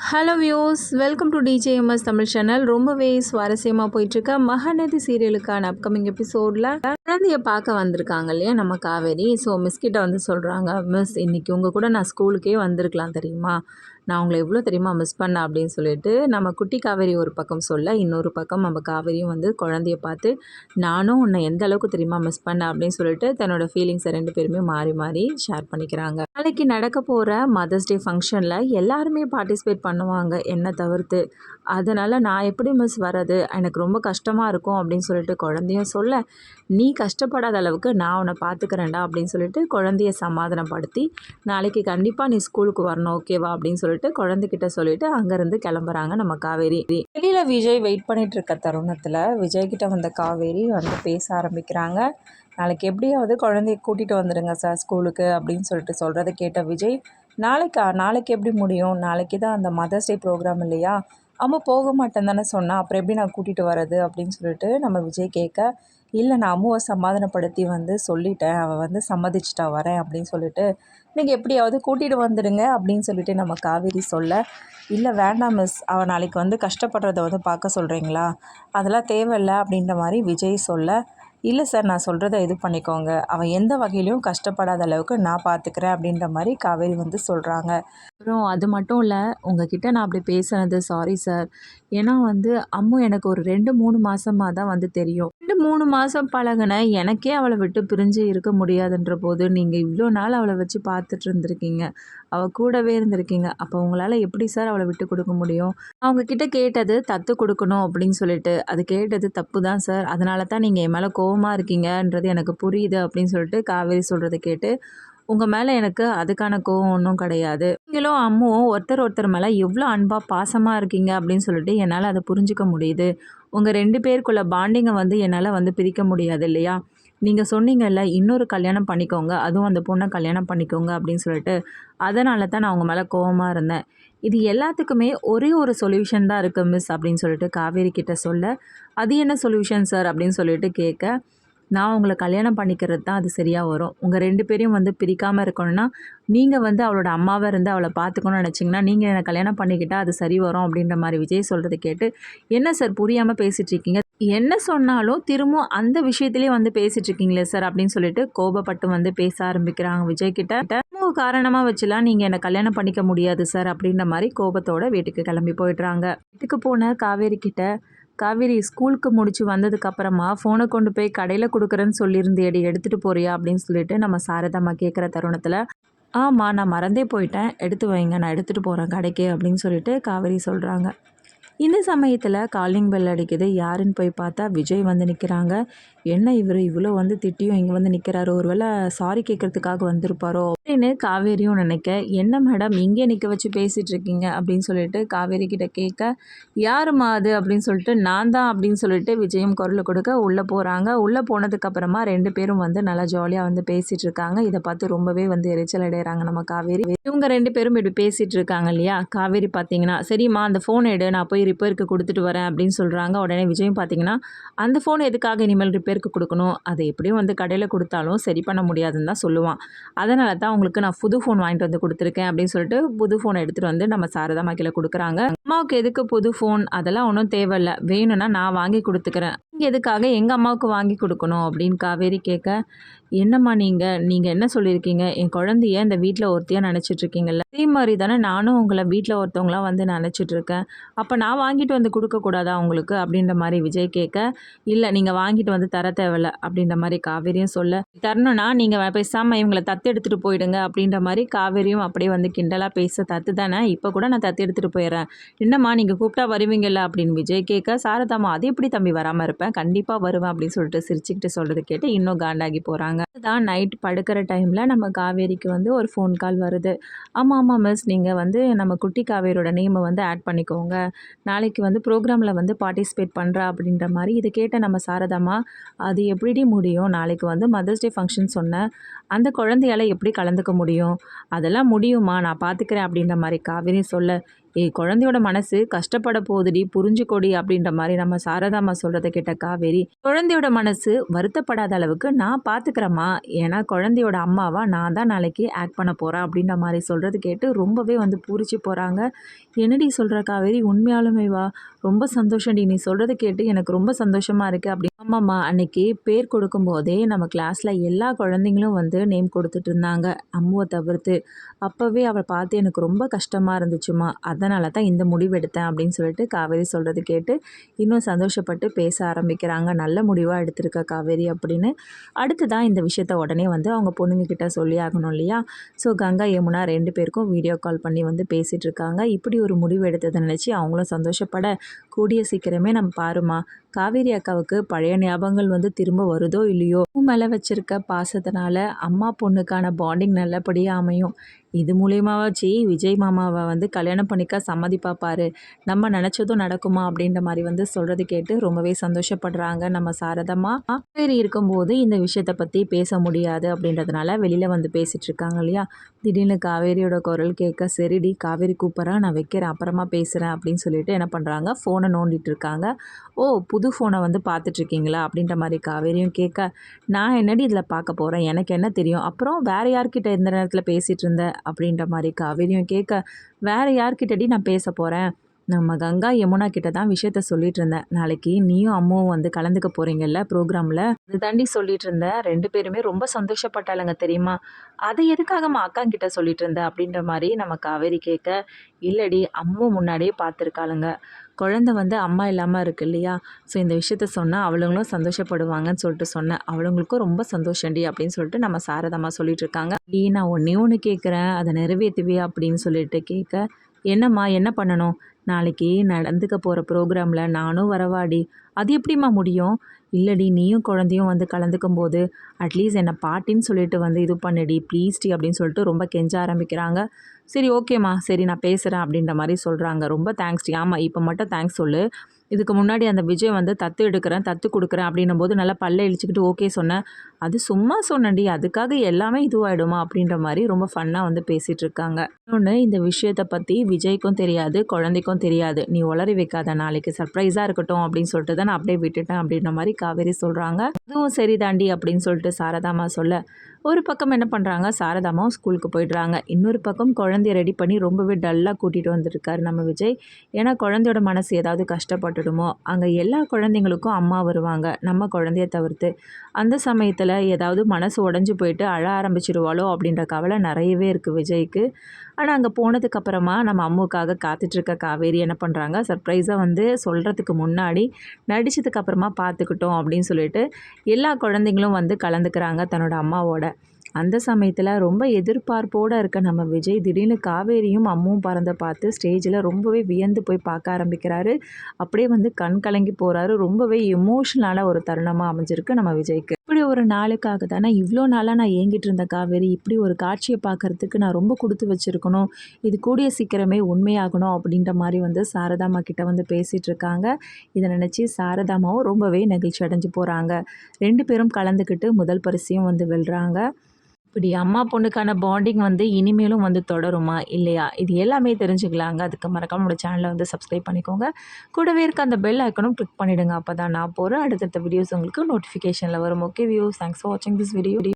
Hello views, welcome to TJMS Tamil channel. ரொம்பவே சுவாரஸ்யமாக போயிட்டுருக்க மகாநதி சீரியலுக்கான அப்கமிங் எபிசோடில் குழந்தைய பார்க்க வந்திருக்காங்க இல்லையா நம்ம காவேரி. ஸோ மிஸ் கிட்ட வந்து சொல்கிறாங்க, மிஸ் இன்றைக்கி உங்கள் கூட நான் ஸ்கூலுக்கே வந்திருக்கலாம் தெரியுமா, நான் உங்களை எவ்வளோ தெரியுமா மிஸ் பண்ணேன் அப்படின்னு சொல்லிட்டு நம்ம குட்டி காவேரி ஒரு பக்கம் சொல்ல, இன்னொரு பக்கம் நம்ம காவேரியும் வந்து குழந்தைய பார்த்து நானும் உன்னை எந்த அளவுக்கு தெரியுமா மிஸ் பண்ணேன் அப்படின்னு சொல்லிட்டு தன்னோட ஃபீலிங்ஸை ரெண்டு பேருமே மாறி மாறி ஷேர் பண்ணிக்கிறாங்க. நாளைக்கு நடக்க போகிற மதர்ஸ் டே ஃபங்க்ஷனில் எல்லாருமே பார்ட்டிசிபேட் பண்ணுவாங்க என்னை தவிர்த்து, அதனால் நான் எப்படி மிஸ் வர்றது, எனக்கு ரொம்ப கஷ்டமாக இருக்கும் அப்படின்னு சொல்லிட்டு குழந்தையும் சொல்ல, நீ கஷ்டப்படாத அளவுக்கு நான் உன்னை பார்த்துக்கிறேன்டா அப்படின்னு சொல்லிட்டு குழந்தைய சமாதானப்படுத்தி நாளைக்கு கண்டிப்பாக நீ ஸ்கூலுக்கு வரணும் ஓகேவா அப்படின்னு சொல்லிட்டு குழந்தைகிட்ட சொல்லிட்டு அங்கேருந்து கிளம்புறாங்க நம்ம காவேரி. வெளியில் விஜய் வெயிட் பண்ணிட்டு இருக்க தருணத்தில் விஜய்கிட்ட வந்த காவேரி வந்து பேச ஆரம்பிக்கிறாங்க. நாளைக்கு எப்படியாவது குழந்தைய கூட்டிகிட்டு வந்துடுங்க சார் ஸ்கூலுக்கு அப்படின்னு சொல்லிட்டு சொல்கிறத கேட்ட விஜய், நாளைக்கு எப்படி முடியும், நாளைக்கு தான் அந்த மதர்ஸ் டே ப்ரோக்ராம் இல்லையா, அம்மா போக மாட்டேன் தானே சொன்னால் அப்புறம் எப்படி நான் கூட்டிகிட்டு வர்றது அப்படின்னு சொல்லிட்டு நம்ம விஜய் கேட்க, இல்லை நான் அம்முவை சமாதானப்படுத்தி வந்து சொல்லிட்டேன், அவள் வந்து சம்மதிச்சிட்டா வரேன் அப்படின்னு சொல்லிட்டு நீங்கள் எப்படியாவது கூட்டிகிட்டு வந்துடுங்க அப்படின்னு சொல்லிட்டு நம்ம காவேரி சொல்ல, இல்லை வேண்டாம் மிஸ், அவள் நாளைக்கு வந்து கஷ்டப்படுறத வந்து பார்க்க சொல்கிறீங்களா, அதெல்லாம் தேவையில்லை அப்படின்ற மாதிரி விஜய் சொல்ல, இல்லை சார் நான் சொல்கிறத இது பண்ணிக்கோங்க, அவன் எந்த வகையிலையும் கஷ்டப்படாத அளவுக்கு நான் பார்த்துக்கிறேன் அப்படின்ற மாதிரி காவேரி வந்து சொல்கிறாங்க. அப்புறம் அது மட்டும் இல்லை, உங்ககிட்ட நான் அப்படி பேசுனது சாரி சார், ஏன்னா வந்து அம்மு எனக்கு ஒரு 2-3 மாதமாக தான் வந்து தெரியும், 2-3 மாதம் பழகின எனக்கே அவளை விட்டு பிரிஞ்சு இருக்க முடியாதுன்ற போது நீங்கள் இவ்வளோ நாள் அவளை வச்சு பார்த்துட்டு இருந்திருக்கீங்க, அவள் கூடவே இருந்திருக்கீங்க, அப்போ உங்களால் எப்படி சார் அவளை விட்டு கொடுக்க முடியும், அவங்கக்கிட்ட கேட்டது தத்து கொடுக்கணும் அப்படின்னு சொல்லிட்டு, அது கேட்டது தப்பு தான் சார், அதனால தான் நீங்கள் என் மேலே கோவமாக இருக்கீங்கன்றது எனக்கு புரியுது அப்படின்னு சொல்லிட்டு காவேரி சொல்கிறத கேட்டு, உங்கள் மேலே எனக்கு அதுக்கான கோவம் ஒன்றும் கிடையாது, நீங்களும் அம்முவும் ஒருத்தர் மேலே எவ்வளோ அன்பாக பாசமாக இருக்கீங்க அப்படின்னு சொல்லிட்டு என்னால் அதை புரிஞ்சிக்க முடியுது, உங்கள் 2 பேருக்குள்ள பாண்டிங்கை வந்து என்னால் வந்து பிரிக்க முடியாது இல்லையா, நீங்கள் சொன்னீங்கல்ல இன்னொரு கல்யாணம் பண்ணிக்கோங்க, அதுவும் அந்த பொண்ணை கல்யாணம் பண்ணிக்கோங்க அப்படின்னு சொல்லிட்டு, அதனால தான் நான் உங்கள் மேலே கோவமாக இருந்தேன், இது எல்லாத்துக்குமே ஒரே ஒரு சொல்யூஷன் தான் இருக்குது மிஸ் அப்படின்னு சொல்லிட்டு காவேரி கிட்ட சொல்ல, அது என்ன சொல்யூஷன் சார் அப்படின்னு சொல்லிட்டு கேட்க, நான் உங்களை கல்யாணம் பண்ணிக்கிறது தான் அது சரியாக வரும், உங்கள் 2 பேரையும் வந்து பிரிக்காமல் இருக்கணும்னா நீங்கள் வந்து அவளோட அம்மாவாக இருந்து அவளை பார்த்துக்கணும்னு நினச்சிங்கன்னா நீங்கள் என்னை கல்யாணம் பண்ணிக்கிட்டால் அது சரி வரும் அப்படின்ற மாதிரி விஜய் சொல்கிறத கேட்டு, என்ன சார் புரியாமல் பேசிகிட்ருக்கீங்க, என்ன சொன்னாலும் திரும்பவும் அந்த விஷயத்துலேயே வந்து பேசிகிட்ருக்கீங்களே சார் அப்படின்னு சொல்லிட்டு கோபப்பட்டு வந்து பேச ஆரம்பிக்கிறாங்க விஜய்கிட்ட. காரணமாக வச்சுலாம் நீங்கள் என்னை கல்யாணம் பண்ணிக்க முடியாது சார் அப்படின்ற மாதிரி கோபத்தோட வீட்டுக்கு கிளம்பி போயிடுறாங்க. வீட்டுக்கு போன காவேரி கிட்ட, காவேரி ஸ்கூலுக்கு முடிச்சு வந்ததுக்கப்புறமா ஃபோனை கொண்டு போய் கடையில் கொடுக்குறேன்னு சொல்லியிருந்தேடி எடுத்துகிட்டு போறியா அப்படின்னு சொல்லிட்டு நம்ம சாரதாம்மா கேட்குற தருணத்தில், ஆமாம் நான் மறந்தே போயிட்டேன், எடுத்து வைங்க நான் எடுத்துகிட்டு போகிறேன் கடைக்கு அப்படின்னு சொல்லிட்டு காவேரி சொல்கிறாங்க. இந்த சமயத்தில் காலிங் பெல் அடிக்குது, யாருன்னு போய் பார்த்தா விஜய் வந்து நிற்கிறாங்க. என்ன இவர் இவ்வளோ வந்து திட்டியும் இங்கே வந்து நிற்கிறாரு, ஒருவேளை சாரி கேட்குறதுக்காக வந்திருப்பாரோ அப்படின்னு காவேரியும் நினைக்க, என்ன மேடம் இங்கே நிற்க வச்சு பேசிகிட்டு இருக்கீங்க அப்படின்னு சொல்லிட்டு காவேரி கிட்ட கேட்க, யாருமா அது அப்படின்னு சொல்லிட்டு, நான் தான் அப்படின்னு சொல்லிட்டு விஜயும் குரல் கொடுக்க உள்ளே போகிறாங்க. உள்ளே போனதுக்கப்புறமா 2 பேரும் வந்து நல்லா ஜாலியாக வந்து பேசிகிட்டு இருக்காங்க. இதை பார்த்து ரொம்பவே வந்து எரிச்சல் அடைகிறாங்க நம்ம காவேரி. இவங்க 2 பேரும் இப்படி பேசிகிட்டு இருக்காங்க இல்லையா, காவேரி பார்த்தீங்கன்னா சரிம்மா அந்த ஃபோன் எடு நான் போய் ரிப்பேருக்கு கொடுத்துட்டு வரேன் அப்படின்னு சொல்கிறாங்க. உடனே விஜயும் பார்த்தீங்கன்னா, அந்த ஃபோன் எதுக்காக இனிமேல் ரிப்பேருக்கு கொடுக்கணும், அதை எப்படியும் வந்து கடையில் கொடுத்தாலும் சரி பண்ண முடியாதுன்னு தான் சொல்லுவான், அதனால தான் உங்களுக்கு நான் புது ஃபோன் வாங்கிட்டு வந்து கொடுத்துருக்கேன் அப்படின்னு சொல்லிட்டு புது ஃபோனை எடுத்துகிட்டு வந்து நம்ம சாரதா கையில் கொடுக்குறாங்க. அம்மாவுக்கு எதுக்கு புது ஃபோன், அதெல்லாம் ஒன்றும் தேவையில்லை, வேணும்னா நான் வாங்கி கொடுத்துக்கிறேன், நீங்கள் எதுக்காக எங்கள் அம்மாவுக்கு வாங்கி கொடுக்கணும் அப்படின்னு காவேரி கேட்க, என்னம்மா நீங்கள் என்ன சொல்லியிருக்கீங்க, என் குழந்தைய இந்த வீட்டில் ஒருத்தையாக நினச்சிட்ருக்கீங்கல்ல, அதே மாதிரி தானே நானும் உங்களை வீட்டில் ஒருத்தவங்களாம் வந்து நினச்சிட்ருக்கேன், அப்போ நான் வாங்கிட்டு வந்து கொடுக்கக்கூடாதா உங்களுக்கு அப்படின்ற மாதிரி விஜய் கேட்க, இல்லை நீங்கள் வாங்கிட்டு வந்து தர தேவையில்ல அப்படின்ற மாதிரி காவேரியும் சொல்ல, தரணும்னா நீங்கள் பேசாமல் இவங்களை தத்து எடுத்துகிட்டு போயிடுங்க அப்படின்ற மாதிரி காவேரியும் அப்படியே வந்து கிண்டலாக பேச, தத்து தானே இப்போ கூட நான் தத்து எடுத்துகிட்டு போயிடுறேன், என்னம்மா நீங்கள் கூப்பிட்டா வருவீங்கல்ல அப்படின்னு விஜய் கேட்க, சாரதாம்மா அது எப்படி தம்பி வராமல் இருப்பேன், கண்டிப்பாக வருவேன் அப்படின்னு சொல்லிட்டு சிரிச்சுக்கிட்டு சொல்கிறது கேட்டு இன்னும் காண்டாகி போகிறாங்க. அதுதான் நைட் படுக்கிற டைமில் நம்ம காவேரிக்கு வந்து ஒரு ஃபோன் கால் வருது. ஆமாம் மிஸ், நீங்கள் வந்து நம்ம குட்டி காவேரியோட நேமை வந்து ஆட் பண்ணிக்கோங்க, நாளைக்கு வந்து ப்ரோக்ராமில் வந்து பார்ட்டிசிபேட் பண்ணுறா அப்படின்ற மாதிரி. இதை கேட்ட நம்ம சாரதாம்மா, அது எப்படி முடியும், நாளைக்கு வந்து மதர்ஸ் டே ஃபங்க்ஷன் சொன்னேன், அந்த குழந்தையால் எப்படி கலந்துக்க முடியும், அதெல்லாம் முடியுமா நான் பார்த்துக்கிறேன் அப்படின்ற மாதிரி காவேரி சொல்ல, குழந்தையோட மனசு கஷ்டப்பட போகுதுடி புரிஞ்சுக்கோடி அப்படின்ற மாதிரி நம்ம சாரதாம்மா சொல்கிறத கேட்ட காவேரி, குழந்தையோட மனசு வருத்தப்படாத அளவுக்கு நான் பார்த்துக்கிறேம்மா, ஏன்னா குழந்தையோட அம்மாவா நான் தான் நாளைக்கு ஆக்ட் பண்ண போகிறேன் அப்படின்ற மாதிரி சொல்கிறது கேட்டு ரொம்பவே வந்து பூரிச்சு போகிறாங்க. என்னடி சொல்கிற காவேரி, உண்மையாலுமே வா, ரொம்ப சந்தோஷம்டி, நீ சொல்கிறத கேட்டு எனக்கு ரொம்ப சந்தோஷமாக இருக்குது அப்படி. ஆமாம்மா, அன்னைக்கு பேர் கொடுக்கும்போதே நம்ம கிளாஸில் எல்லா குழந்தைங்களும் வந்து நேம் கொடுத்துட்டு இருந்தாங்க அம்முவை தவிர்த்து. அப்போவே அவளை பார்த்து எனக்கு ரொம்ப கஷ்டமாக இருந்துச்சுமா, அதனால தான் இந்த முடிவு எடுத்தேன் அப்படின்னு சொல்லிட்டு காவேரி சொல்கிறது கேட்டு இன்னும் சந்தோஷப்பட்டு பேச ஆரம்பிக்கிறாங்க. நல்ல முடிவாக எடுத்திருக்க காவேரி அப்படின்னு. அடுத்து தான் இந்த விஷயத்த உடனே வந்து அவங்க பொண்ணுங்கக்கிட்ட சொல்லி ஆகணும் இல்லையா. ஸோ கங்கா யமுனா 2 பேருக்கும் வீடியோ கால் பண்ணி வந்து பேசிகிட்டு இருக்காங்க. இப்படி ஒரு முடிவு எடுத்ததை நினச்சி அவங்களும் சந்தோஷப்பட, கூடிய சீக்கிரமே நம்ம பாருமா, காவேரி அக்காவுக்கு பழைய ஞாபகங்கள் வந்து திரும்ப வருதோ இல்லையோ, மேலே வச்சிருக்க பாசத்தினால அம்மா பொண்ணுக்கான பாண்டிங் நல்லபடியாக அமையும். இது மூலியமாவாச்சு விஜய் மாமாவை வந்து கல்யாணம் பண்ணிக்க சம்மதிப்பா பாரு, நம்ம நினச்சதும் நடக்குமா அப்படின்ற மாதிரி வந்து சொல்கிறது கேட்டு ரொம்பவே சந்தோஷப்படுறாங்க நம்ம சாரதம்மா. காவேரி இருக்கும்போது இந்த விஷயத்தை பற்றி பேச முடியாது அப்படின்றதுனால வெளியில் வந்து பேசிகிட்டு இருக்காங்க இல்லையா. திடீர்னு காவேரியோட குரல் கேட்க, சரிடி காவேரி கூப்பிட்றா, நான் வைக்கிறேன் அப்புறமா பேசுகிறேன் அப்படின்னு சொல்லிட்டு என்ன பண்ணுறாங்க, ஃபோனை நோண்டிட்டு இருக்காங்க. ஓ, புது ஃபோனை வந்து பார்த்துட்ருக்கீங்களா அப்படின்ற மாதிரி காவேரியும் கேட்க, நான் என்னடி இதில் பார்க்க போகிறேன், எனக்கு என்ன தெரியும், அப்புறம் வேறு யார்கிட்ட இந்த நேரத்தில் பேசிகிட்டு இருந்தேன் அப்படின்ற மாதிரி காவேரியும் கேட்க, வேறு யார்கிட்டடி நான் பேச போகிறேன், நம்ம கங்கா யமுனா கிட்ட தான் விஷயத்த சொல்லிட்டு இருந்தேன். நாளைக்கு நீயும் அம்மாவும் வந்து கலந்துக்க போகிறீங்கல்ல ப்ரோக்ராமில், அது தாண்டி சொல்லிட்டு இருந்தேன். 2 பேருமே ரொம்ப சந்தோஷப்பட்டாளுங்க தெரியுமா, அதை எதுக்காகம்மா அக்கா கிட்ட சொல்லிட்டு இருந்தேன் அப்படின்ற மாதிரி நம்ம காவேரி கேட்க, இல்லடி அம்மும் முன்னாடியே பார்த்துருக்காளுங்க, குழந்தை வந்து அம்மா இல்லாமல் இருக்கு இல்லையா, ஸோ இந்த விஷயத்த சொன்னால் அவளுங்களும் சந்தோஷப்படுவாங்கன்னு சொல்லிட்டு சொன்னேன், அவளுங்களுக்கும் ரொம்ப சந்தோஷண்டி அப்படின்னு சொல்லிட்டு நம்ம சாரதம்மா சொல்லிட்டு இருக்காங்க. நான் ஒன்றே ஒன்று கேட்குறேன், அதை நிறைவேற்றுவியா அப்படின்னு சொல்லிட்டு கேட்க, என்னம்மா என்ன பண்ணணும், நாளைக்கு நடந்துக்க போகிற ப்ரோக்ராமில் நானும் வரவாடி, அது எப்படிம்மா முடியும், இல்லடி நீயும் குழந்தையும் வந்து கலந்துக்கும் போது அட்லீஸ்ட் என்னை பாட்டின்னு சொல்லிட்டு வந்து இது பண்ணுடி ப்ளீஸ்டி அப்படின்னு சொல்லிட்டு ரொம்ப கெஞ்ச ஆரம்பிக்கிறாங்க. சரி ஓகேம்மா, சரி நான் பேசுகிறேன் அப்படின்ற மாதிரி சொல்கிறாங்க. ரொம்ப தேங்க்ஸ்டி, ஆமாம் இப்போ மட்டும் தேங்க்ஸ் சொல்லு, இதுக்கு முன்னாடி அந்த விஜய் வந்து தத்து எடுக்கிறேன் தத்து கொடுக்குறேன் அப்படின்னும் போது நல்லா பல்ல இழிச்சிக்கிட்டு ஓகே சொன்னேன், அது சும்மா சொன்னேன்டி, அதுக்காக எல்லாமே இதுவாகிடுமா அப்படின்ற மாதிரி ரொம்ப ஃபன்னாக வந்து பேசிகிட்டு இருக்காங்க. இன்னொன்று, இந்த விஷயத்தை பற்றி விஜய்க்கும் தெரியாது குழந்தைக்கும் தெரியாது, நீ உளறி வைக்காத, நாளைக்கு சர்ப்ரைஸாக இருக்கட்டும் அப்படின்னு சொல்லிட்டு தான் நான் அப்படியே விட்டுட்டேன் அப்படின்ற மாதிரி காவேரி சொல்கிறாங்க. அதுவும் சரி தாண்டி அப்படின்னு சொல்லிட்டு சாரதாம்மா சொல்ல, ஒரு பக்கம் என்ன பண்ணுறாங்க, சாரதாமாவும் ஸ்கூலுக்கு போயிடுறாங்க. இன்னொரு பக்கம் குழந்தைய ரெடி பண்ணி ரொம்பவே டல்லாக கூட்டிகிட்டு வந்துருக்காரு நம்ம விஜய். ஏன்னா குழந்தையோட மனசு ஏதாவது கஷ்டப்பட்டுடுமோ, அங்கே எல்லா குழந்தைங்களுக்கும் அம்மா வருவாங்க நம்ம குழந்தைய தவிர்த்து. அந்த சமயத்தில் ஏதாவது மனசு உடஞ்சி போயிட்டு அழ ஆரம்பிச்சிடுவாளோ அப்படின்ற கவலை நிறையவே இருக்குது விஜய்க்கு. ஆனால் அங்கே போனதுக்கப்புறமா நம்ம அம்முக்காக காத்துட்ருக்க காவேரி என்ன பண்ணுறாங்க, சர்ப்ரைஸாக வந்து சொல்கிறதுக்கு முன்னாடி நடித்ததுக்கப்புறமா பார்த்துக்கிட்டோம் அப்படின்னு சொல்லிட்டு எல்லா குழந்தைங்களும் வந்து கலந்துக்கிறாங்க தன்னோட அம்மாவோட. அந்த சமயத்தில் ரொம்ப எதிர்பார்ப்போடு இருக்க நம்ம விஜய் திடீர்னு காவேரியும் அம்மும் பறந்த பார்த்து ஸ்டேஜில் ரொம்பவே வியந்து போய் பார்க்க ஆரம்பிக்கிறாரு. அப்படியே வந்து கண் கலங்கி போகிறாரு. ரொம்பவே எமோஷ்னலான ஒரு தருணமாக அமைஞ்சிருக்கு நம்ம விஜய்க்கு. இப்படி ஒரு நாளுக்காக தானே இவ்வளோ நாளாக நான் ஏங்கிட்டு இருந்த காவேரி, இப்படி ஒரு காட்சியை பார்க்குறதுக்கு நான் ரொம்ப கொடுத்து வச்சுருக்கணும், இது கூடிய சீக்கிரமே உண்மையாகணும் அப்படின்ற மாதிரி வந்து சாரதாம்மா கிட்ட வந்து பேசிகிட்டு இருக்காங்க. இதை நினச்சி சாரதாம்மாவும் ரொம்பவே நெகிழ்ச்சி அடைஞ்சு போகிறாங்க. 2 பேரும் கலந்துக்கிட்டு முதல் பரிசையும் வந்து வெல்றாங்க. இப்படி அம்மா பொண்ணுக்கான பாண்டிங் வந்து இனிமேலும் வந்து தொடருமா இல்லையா, இது எல்லாமே தெரிஞ்சுக்கலாங்க. அதுக்கு மறக்காம நம்மளோட சேனலை வந்து சப்ஸ்கிரைப் பண்ணிக்கோங்க. கூடவே இருக்க அந்த பெல் ஐக்கனும் கிளிக் பண்ணிவிடுங்க. அப்போ தான் நான் போகிற அடுத்தடுத்த வீடியோஸ் உங்களுக்கு நோட்டிஃபிகேஷனில் வரும். ஓகே வியூஸ், தேங்க்ஸ் ஃபார் வாட்சிங் திஸ் வீடியோ.